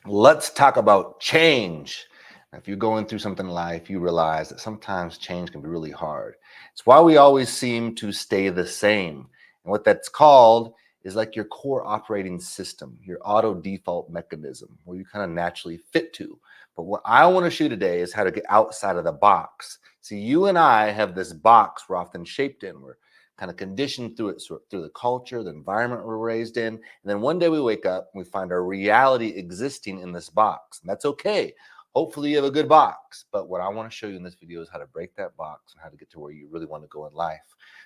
Let's talk about change. Now, if you're going through something in life, you realize that sometimes change can be really hard. It's why we always seem to stay the same. And what that's called is like your core operating system, your auto default mechanism, where you kind of naturally fit to. But what I want to show you today is how to get outside of the box. See, you and I have this box we're often shaped in. We're kind of conditioned through it, through the culture, the environment we're raised in. And then one day we wake up and we find our reality existing in this box. And that's okay. Hopefully you have a good box. But what I want to show you in this video is how to break that box and how to get to where you really want to go in life.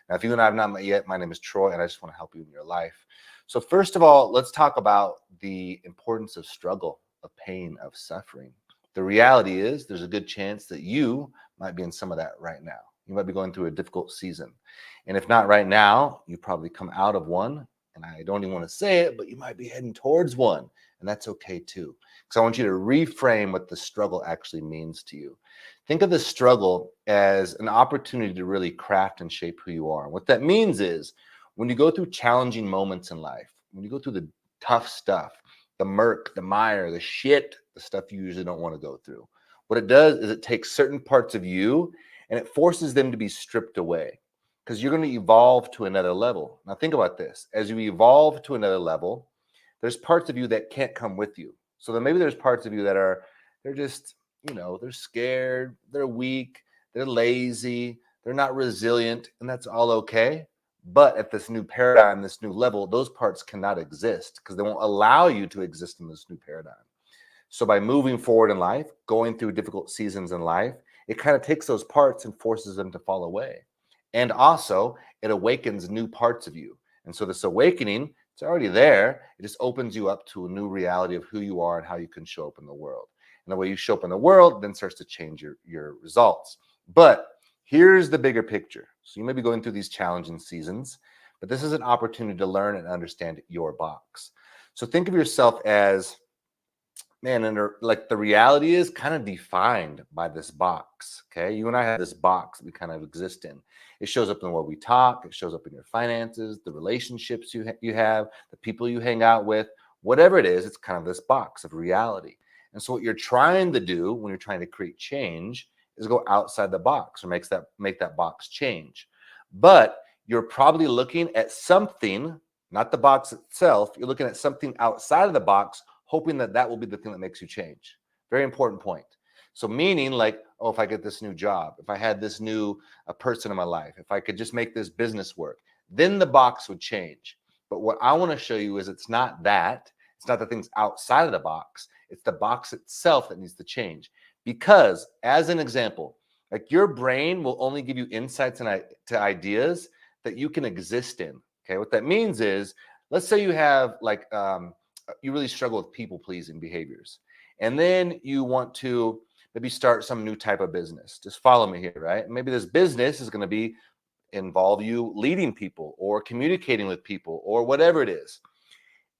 Now, if you and I have not met yet, my name is Troy, and I just want to help you in your life. So first of all, let's talk about the importance of struggle, of pain, of suffering. The reality is there's a good chance that you might be in some of that right now. You might be going through a difficult season. And if not right now, you probably come out of one. And I don't even want to say it, but you might be heading towards one. And that's okay too. Because I want you to reframe what the struggle actually means to you. Think of the struggle as an opportunity to really craft and shape who you are. What that means is when you go through challenging moments in life, when you go through the tough stuff, the murk, the mire, the shit, the stuff you usually don't want to go through, what it does is it takes certain parts of you and it forces them to be stripped away because you're going to evolve to another level. Now, think about this. As you evolve to another level, there's parts of you that can't come with you. So then maybe there's parts of you that they're just, they're scared, they're weak, they're lazy, they're not resilient, and that's all okay. But at this new paradigm, this new level, those parts cannot exist because they won't allow you to exist in this new paradigm. So by moving forward in life, going through difficult seasons in life, it kind of takes those parts and forces them to fall away. And also, it awakens new parts of you. And so this awakening, it's already there. It just opens you up to a new reality of who you are and how you can show up in the world. And the way you show up in the world then starts to change your results. But here's the bigger picture. So you may be going through these challenging seasons, but this is an opportunity to learn and understand your box. So think of yourself as, man, and like the reality is kind of defined by this box. Okay. You and I have this box that we kind of exist in. It shows up in what we talk, it shows up in your finances, the relationships you have, the people you hang out with, whatever it is, it's kind of this box of reality. And so what you're trying to do when you're trying to create change is go outside the box or make that box change. But you're probably looking at something, not the box itself, you're looking at something outside of the box, hoping that that will be the thing that makes you change. Very important point. So meaning like, oh, if I get this new job, if I had this new person in my life, if I could just make this business work, then the box would change. But what I want to show you is it's not that. It's not the things outside of the box. It's the box itself that needs to change. Because as an example, like your brain will only give you insights and to ideas that you can exist in. Okay. What that means is, let's say you have like, you really struggle with people pleasing behaviors. And then you want to maybe start some new type of business. Just follow me here, right? Maybe this business is going to be involve you leading people or communicating with people or whatever it is.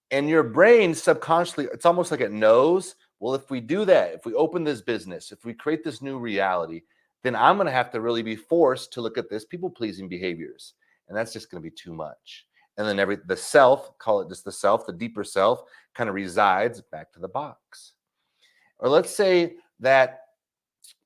And your brain subconsciously, it's almost like it knows, well, if we do that, if we open this business, if we create this new reality, then I'm going to have to really be forced to look at this people pleasing behaviors. And that's just going to be too much. And then the self, call it just the self, the deeper self, kind of resides back to the box. Or let's say that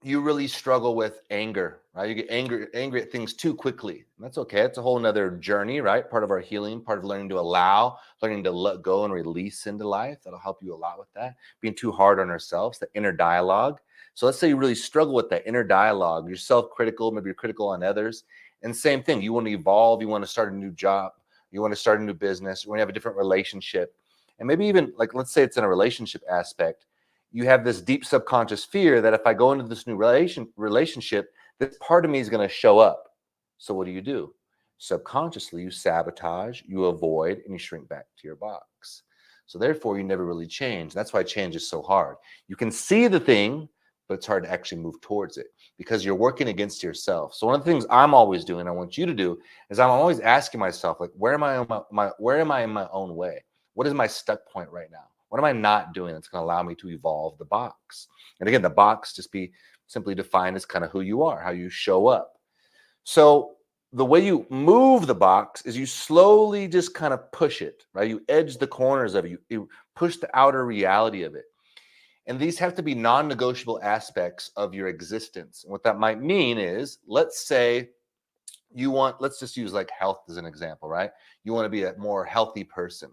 you really struggle with anger, right? You get angry at things too quickly. That's okay. It's a whole nother journey, right? Part of our healing, part of learning to allow, learning to let go and release into life. That'll help you a lot with that. Being too hard on ourselves, the inner dialogue. So let's say you really struggle with that inner dialogue. You're self-critical, maybe you're critical on others. And same thing, you want to evolve, you want to start a new job, you want to start a new business, you want to have a different relationship. And maybe even like, let's say it's in a relationship aspect, you have this deep subconscious fear that if I go into this new relationship, this part of me is going to show up. So what do? Subconsciously, you sabotage, you avoid, and you shrink back to your box. So therefore, you never really change. That's why change is so hard. You can see the thing, but it's hard to actually move towards it because you're working against yourself. So one of the things I'm always doing, I want you to do, is I'm always asking myself, like, where am I in my own way? What is my stuck point right now? What am I not doing that's going to allow me to evolve the box? And again, the box just be simply defined as kind of who you are, how you show up. So the way you move the box is you slowly just kind of push it, right? You edge the corners of it. You push the outer reality of it. And these have to be non-negotiable aspects of your existence. And what that might mean is, let's say let's just use like health as an example, right? You want to be a more healthy person.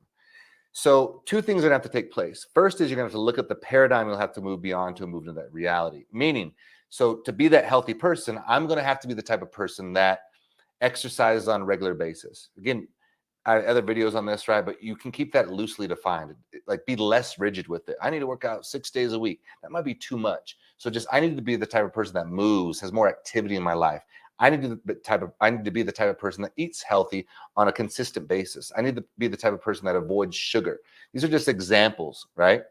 So two things are going to have to take place. First is you're going to have to look at the paradigm you'll have to move beyond to move into that reality. Meaning, so to be that healthy person, I'm going to have to be the type of person that exercises on a regular basis. Again, I have other videos on this, right? But you can keep that loosely defined. Like, be less rigid with it. I need to work out 6 days a week. That might be too much. So just, I need to be the type of person that moves, has more activity in my life. I need to be the type of person that eats healthy on a consistent basis. I need to be the type of person that avoids sugar. These are just examples, right?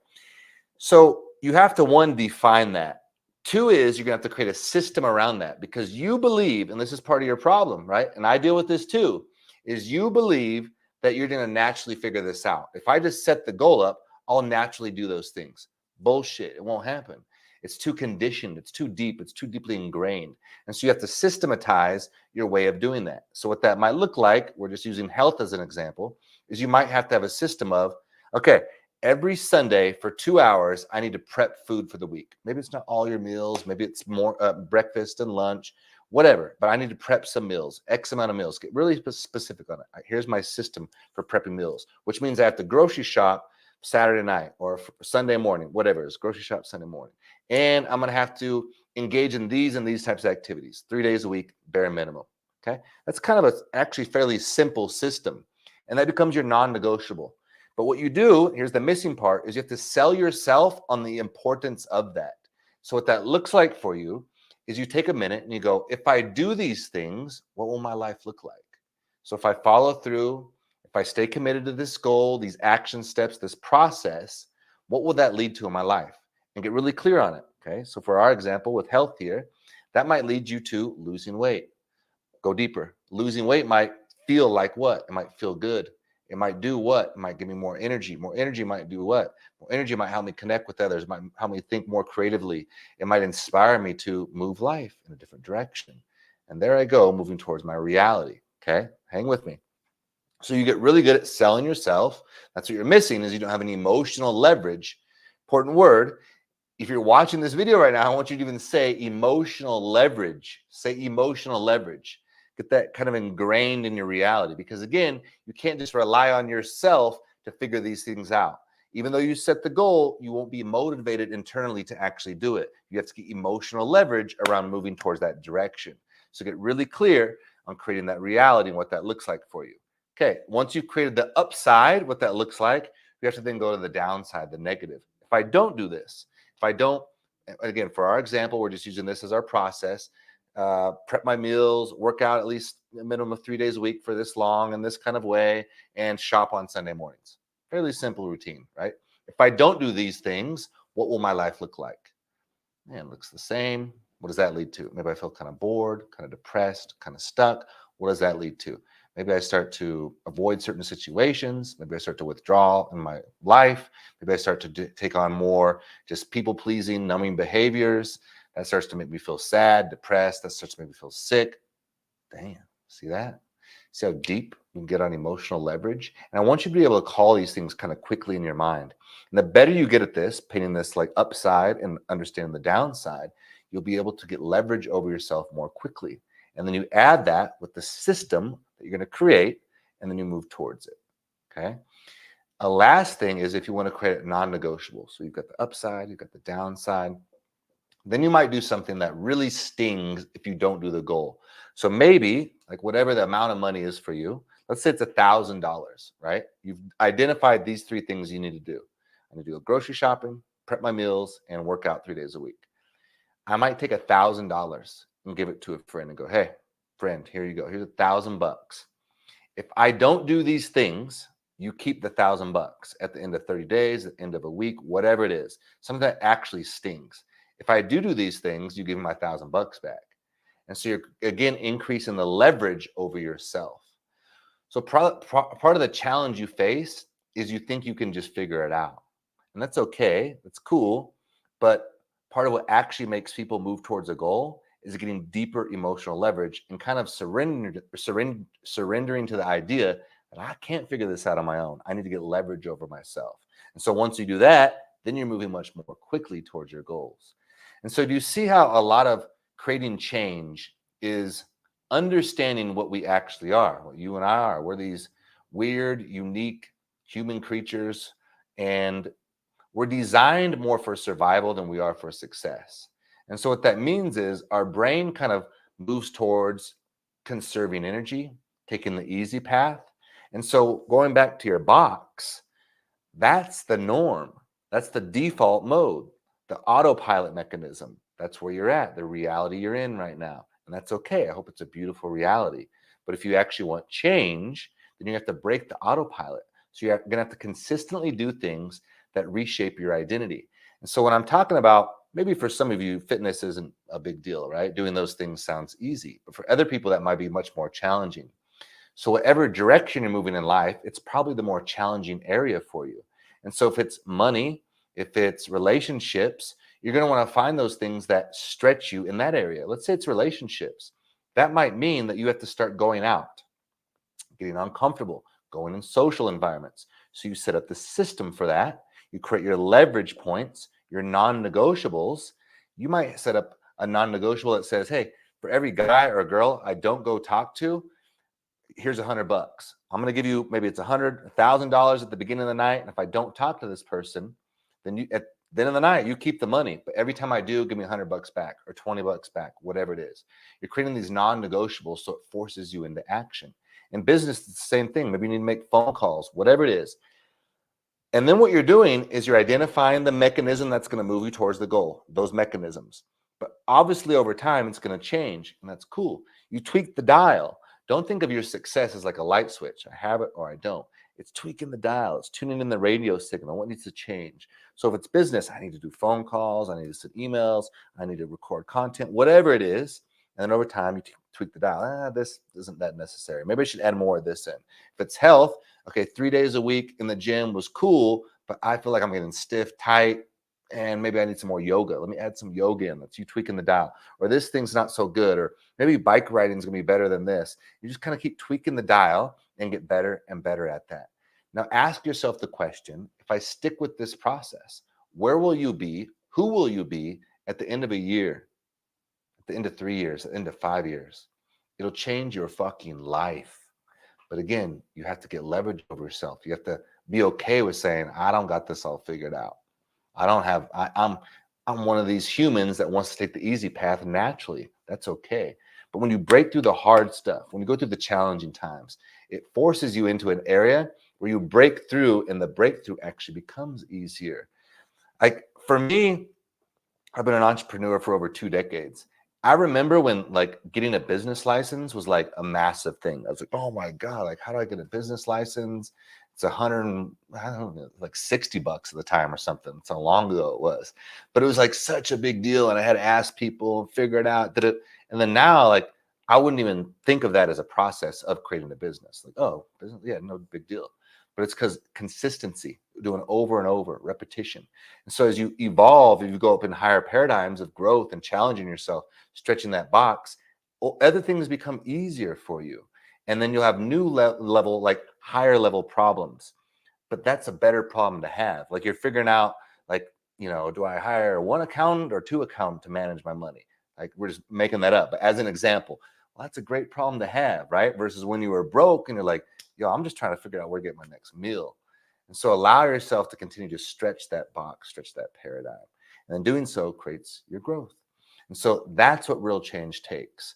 So you have to, one, define that. Two is you're gonna have to create a system around that, because you believe, and this is part of your problem, right? And I deal with this too, is you believe that you're gonna naturally figure this out. If I just set the goal up, I'll naturally do those things. Bullshit, it won't happen. It's too conditioned, it's too deep, it's too deeply ingrained. And so you have to systematize your way of doing that. So what that might look like, we're just using health as an example, is you might have to have a system of, okay, every Sunday for 2 hours, I need to prep food for the week. Maybe it's not all your meals, maybe it's more breakfast and lunch, whatever, but I need to prep some meals, X amount of meals. Get really specific on it. Here's my system for prepping meals, which means I have to grocery shop Saturday night or Sunday morning, whatever it is, grocery shop Sunday morning. And I'm going to have to engage in these and these types of activities 3 days a week, bare minimum. Okay. That's kind of actually fairly simple system. And that becomes your non-negotiable. But what you do, here's the missing part, is you have to sell yourself on the importance of that. So what that looks like for you is you take a minute and you go, if I do these things, what will my life look like? So if I follow through, if I stay committed to this goal, these action steps, this process, what will that lead to in my life? And get really clear on it. Okay. So for our example with health here, that might lead you to losing weight. Go deeper. Losing weight might feel like what? It might feel good. It might do what? It might give me more energy. More energy might do what? More energy might help me connect with others, might help me think more creatively. It might inspire me to move life in a different direction. And there I go, moving towards my reality. Okay. Hang with me. So you get really good at selling yourself. That's what you're missing, is you don't have any emotional leverage. Important word. If you're watching this video right now, I want you to even say emotional leverage. Say emotional leverage. Get that kind of ingrained in your reality, because again, you can't just rely on yourself to figure these things out. Even though you set the goal, you won't be motivated internally to actually do it. You have to get emotional leverage around moving towards that direction. So get really clear on creating that reality and what that looks like for you. Okay, once you've created the upside, what that looks like, you have to then go to the downside, the negative. If I don't do this, if I don't, again, for our example, we're just using this as our process, prep my meals, work out at least a minimum of 3 days a week for this long in this kind of way, and shop on Sunday mornings. Fairly simple routine, right? If I don't do these things, what will my life look like? Man, it looks the same. What does that lead to? Maybe I feel kind of bored, kind of depressed, kind of stuck. What does that lead to? Maybe I start to avoid certain situations. Maybe I start to withdraw in my life. Maybe I start to take on more just people-pleasing, numbing behaviors. That starts to make me feel sad, depressed. That starts to make me feel sick. Damn, see that? See how deep you can get on emotional leverage? And I want you to be able to call these things kind of quickly in your mind. And the better you get at this, painting this like upside and understanding the downside, you'll be able to get leverage over yourself more quickly. And then you add that with the system that you're going to create, and then you move towards it. Okay. A last thing is, if you want to create it non-negotiable. So you've got the upside, you've got the downside. Then you might do something that really stings if you don't do the goal. So maybe, like, whatever the amount of money is for you, let's say it's $1,000, right? You've identified these 3 things you need to do. I'm going to do a grocery shopping, prep my meals, and work out 3 days a week. I might take $1,000 and give it to a friend and go, hey, friend, here you go. Here's $1,000. If I don't do these things, you keep the $1,000 at the end of 30 days, at the end of a week, whatever it is, something that actually stings. If I do these things, you give me my $1,000 back. And so you're, again, increasing the leverage over yourself. So part of the challenge you face is you think you can just figure it out. And that's okay. That's cool. But part of what actually makes people move towards a goal is getting deeper emotional leverage and kind of surrendering to the idea that I can't figure this out on my own. I need to get leverage over myself. And so once you do that, then you're moving much more quickly towards your goals. And so do you see how a lot of creating change is understanding what we actually are, what you and I are? We're these weird, unique human creatures, and we're designed more for survival than we are for success. And so what that means is our brain kind of moves towards conserving energy, taking the easy path. And so going back to your box, that's the norm. That's the default mode, the autopilot mechanism. That's where you're at, the reality you're in right now. And that's okay. I hope it's a beautiful reality. But if you actually want change, then you have to break the autopilot. So you're going to have to consistently do things that reshape your identity. And so when I'm talking about, maybe for some of you, fitness isn't a big deal, right? Doing those things sounds easy. But for other people, that might be much more challenging. So whatever direction you're moving in life, it's probably the more challenging area for you. And so if it's money, if it's relationships, you're going to want to find those things that stretch you in that area. Let's say it's relationships. That might mean that you have to start going out, getting uncomfortable, going in social environments. So you set up the system for that. You create your leverage points, your non-negotiables. You might set up a non-negotiable that says, hey, for every guy or girl I don't go talk to, here's $100. I'm going to give you, maybe it's $100,000 at the beginning of the night. And if I don't talk to this person, then you, at the end of the night, you keep the money. But every time I do, give me $100 back or $20 back, whatever it is. You're creating these non-negotiables, so it forces you into action. In business, it's the same thing. Maybe you need to make phone calls, whatever it is. And then what you're doing is you're identifying the mechanism that's going to move you towards the goal, those mechanisms. But obviously over time, it's going to change, and that's cool. You tweak the dial. Don't think of your success as like a light switch. I have it or I don't. It's tweaking the dial. It's tuning in the radio signal. What needs to change? So if it's business, I need to do phone calls. I need to send emails. I need to record content, whatever it is. And then over time, you tweak the dial. This isn't that necessary. Maybe I should add more of this in. If it's health, okay, 3 days a week in the gym was cool, but I feel like I'm getting stiff, tight, and maybe I need some more yoga. Let me add some yoga in. That's you tweaking the dial. Or this thing's not so good. Or maybe bike riding is going to be better than this. You just kind of keep tweaking the dial and get better and better at that. Now ask yourself the question, if I stick with this process, where will you be? Who will you be at the end of a year? At the end of 3 years, at the end of 5 years? It'll change your fucking life. But again, you have to get leverage over yourself. You have to be okay with saying, I don't got this all figured out. I'm one of these humans that wants to take the easy path naturally. That's okay. But when you break through the hard stuff, when you go through the challenging times, it forces you into an area where you break through, and the breakthrough actually becomes easier. Like for me, I've been an entrepreneur for over 2 decades. I remember when like getting a business license was like a massive thing. I was like, oh my God, like how do I get a business license? It's I don't know, like $60 at the time or something. That's how long ago it was. But it was like such a big deal. And I had to ask people, figure it out. And then now, like, I wouldn't even think of that as a process of creating a business. Like, oh, business, yeah, no big deal. But it's because consistency, doing over and over, repetition. And so as you evolve, if you go up in higher paradigms of growth and challenging yourself, stretching that box, other things become easier for you. And then you'll have new level, like higher level problems. But that's a better problem to have. Like you're figuring out, like, do I hire one accountant or 2 accountants to manage my money? Like we're just making that up. But as an example, well, that's a great problem to have, right? Versus when you were broke and you're like, yo, I'm just trying to figure out where to get my next meal. And so allow yourself to continue to stretch that box, stretch that paradigm. And then doing so creates your growth. And so that's what real change takes.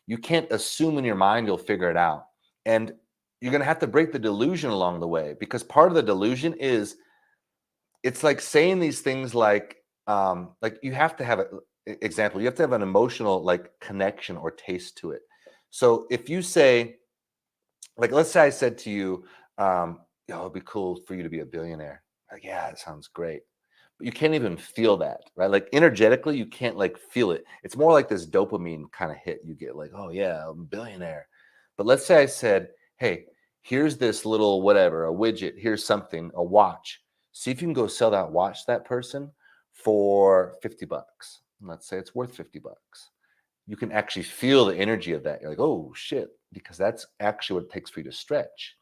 You can't assume in your mind you'll figure it out. And you're going to have to break the delusion along the way, because part of the delusion is it's like saying these things like you have to have an example. You have to have an emotional like connection or taste to it. So if you say, like, let's say I said to you, it'd be cool for you to be a billionaire. Like, yeah, it sounds great. But you can't even feel that, right? Like energetically, you can't like feel it. It's more like this dopamine kind of hit you get, like, oh yeah, I'm a billionaire. But let's say I said, hey, here's this little whatever, a widget, here's something, a watch. See if you can go sell that watch to that person for $50. Let's say it's worth $50. You can actually feel the energy of that. You're like, oh shit, because that's actually what it takes for you to stretch.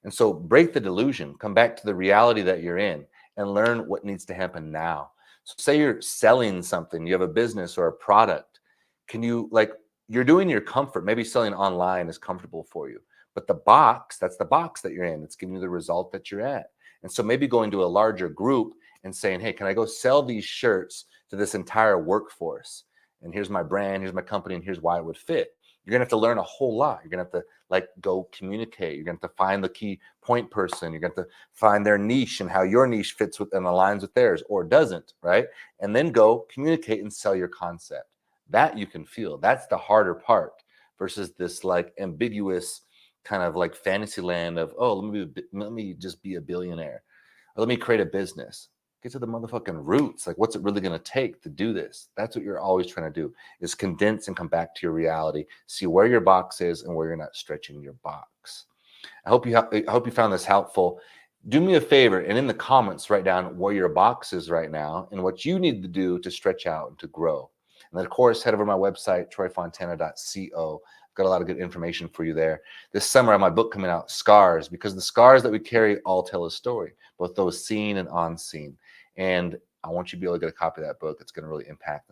And so break the delusion, come back to the reality that you're in, and learn what needs to happen now. So say you're selling something, you have a business or a product. Can you, like, you're doing your comfort, maybe selling online is comfortable for you, but the box, that's the box that you're in. It's giving you the result that you're at. And so maybe going to a larger group and saying, hey, can I go sell these shirts to this entire workforce? And here's my brand, here's my company, and here's why it would fit. You're gonna have to learn a whole lot. You're gonna have to like go communicate. You're gonna have to find the key point person. You're gonna have to find their niche and how your niche fits with and aligns with theirs or doesn't, right? And then go communicate and sell your concept. That you can feel. That's the harder part versus this like ambiguous kind of like fantasy land of, oh, let me just be a billionaire. Or let me create a business. Get to the motherfucking roots. Like, what's it really going to take to do this? That's what you're always trying to do, is condense and come back to your reality. See where your box is and where you're not stretching your box. I hope you found this helpful. Do me a favor and in the comments write down where your box is right now and what you need to do to stretch out and to grow. And then, of course, head over to my website, troyfontana.co. Got a lot of good information for you there. This summer, I have my book coming out, Scars, because the scars that we carry all tell a story, both those seen and unseen. And I want you to be able to get a copy of that book. It's going to really impact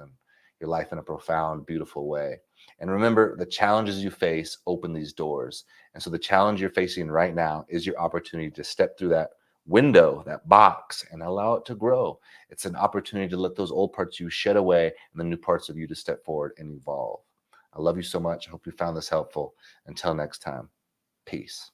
your life in a profound, beautiful way. And remember, the challenges you face open these doors. And so the challenge you're facing right now is your opportunity to step through that window, that box, and allow it to grow. It's an opportunity to let those old parts of you shed away and the new parts of you to step forward and evolve. I love you so much. I hope you found this helpful. Until next time, peace.